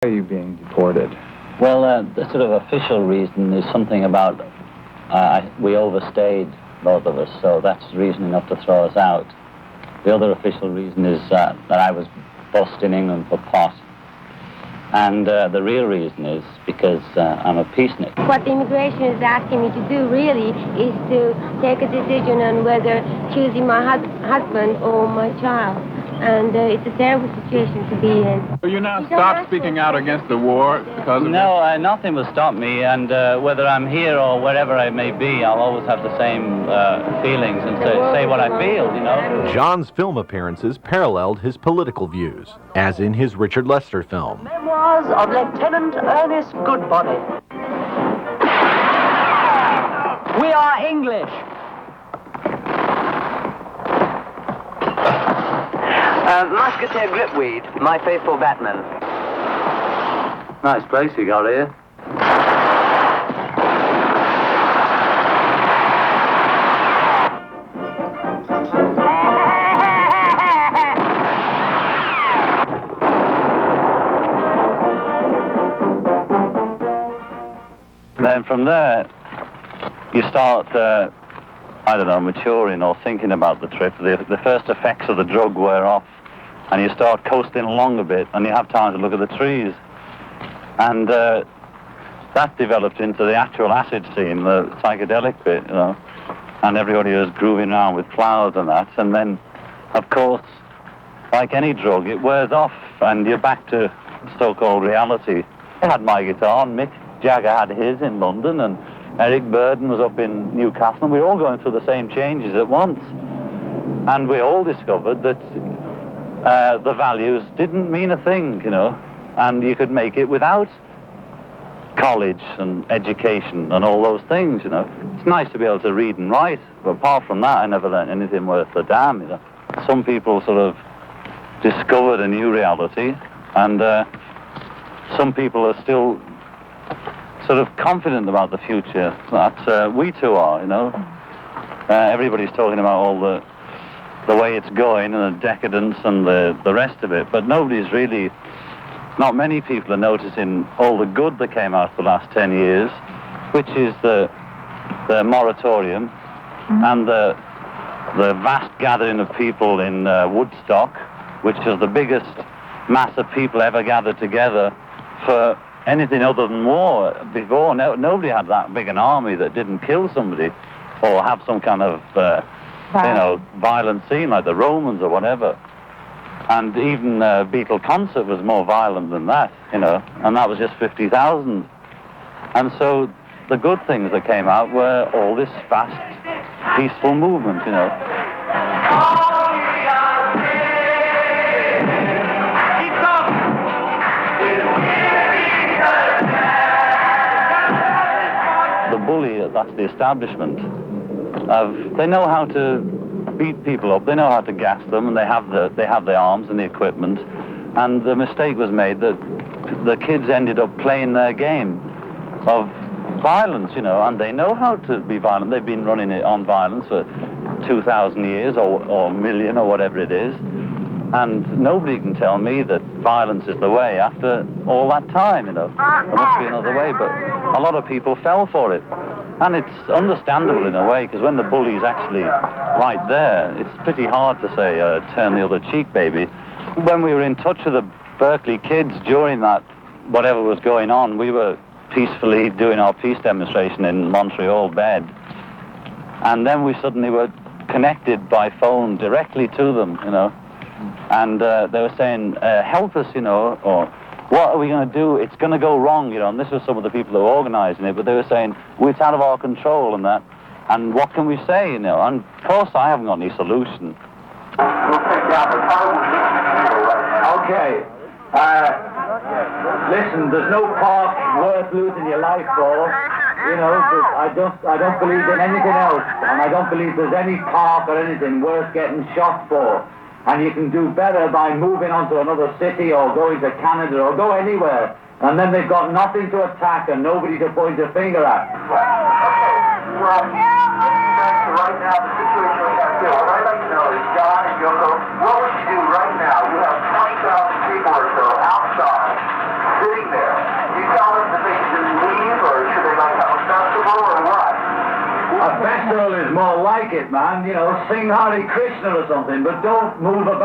Why are you being deported? Well, the sort of official reason is something about we overstayed, both of us, so that's reason enough to throw us out. The other official reason is that I was bussed in England for pot. And the real reason is because I'm a peacenik. What the immigration is asking me to do, really, is to take a decision on whether choosing my husband or my child. And it's a terrible situation to be in. So you now stop speaking out against the war because of No, nothing will stop me, and whether I'm here or wherever I may be, I'll always have the same feelings and say what I feel, you know. John's film appearances paralleled his political views, as in his Richard Lester film. Memoirs of Lieutenant Ernest Goodbody. We are English. Musketeer Gripweed, my faithful batman. Nice place you got here. Then from there, you start, maturing or thinking about the trip. The first effects of the drug wear off, and you start coasting along a bit, and you have time to look at the trees. And that developed into the actual acid scene, the psychedelic bit, you know, and everybody was grooving around with flowers and that. And then, of course, like any drug, it wears off, and you're back to so-called reality. I had my guitar, and Mick Jagger had his in London, and Eric Burdon was up in Newcastle, and we were all going through the same changes at once. And we all discovered that the values didn't mean a thing, you know, and you could make it without college and education and all those things, you know. It's nice to be able to read and write, but apart from that, I never learned anything worth a damn, you know. Some people sort of discovered a new reality, and some people are still sort of confident about the future. That we too are, you know. Everybody's talking about all the way it's going and the decadence and the rest of it, but nobody's really, not many people are noticing all the good that came out of the last 10 years, which is the moratorium and the vast gathering of people in Woodstock, which is the biggest mass of people ever gathered together for anything other than war. Before, nobody had that big an army that didn't kill somebody or have some kind of violent scene like the Romans or whatever. And even Beatle concert was more violent than that, you know, and that was just 50,000. And so the good things that came out were all this fast, peaceful movement, you know. The bully, that's the establishment. They know how to beat people up, they know how to gas them, and they have the arms and the equipment. And the mistake was made that the kids ended up playing their game of violence, you know, and they know how to be violent. They've been running it on violence for 2,000 years or a million or whatever it is. And nobody can tell me that violence is the way after all that time, you know. There must be another way, but a lot of people fell for it. And it's understandable in a way, because when the bully's actually right there, it's pretty hard to say, turn the other cheek, baby. When we were in touch with the Berkeley kids during that, whatever was going on, we were peacefully doing our peace demonstration in Montreal bed. And then we suddenly were connected by phone directly to them, you know. And they were saying, help us, you know, or what are we going to do? It's going to go wrong, you know. And this was some of the people who were organizing it, but they were saying, well, it's out of our control and that. And what can we say, you know? And of course, I haven't got any solution. Okay. Listen, there's no park worth losing your life for. You know, I don't believe in anything else, and I don't believe there's any park or anything worth getting shot for. And you can do better by moving on to another city or going to Canada or go anywhere. And then they've got nothing to attack and nobody to point a finger at. Well, right now, the situation we have here, what I'd like to know is, John and Yoko, what would you do right now? You have 20,000 people or so outside, sitting A festival is more like it, man. You know, sing Hare Krishna or something, but don't move about.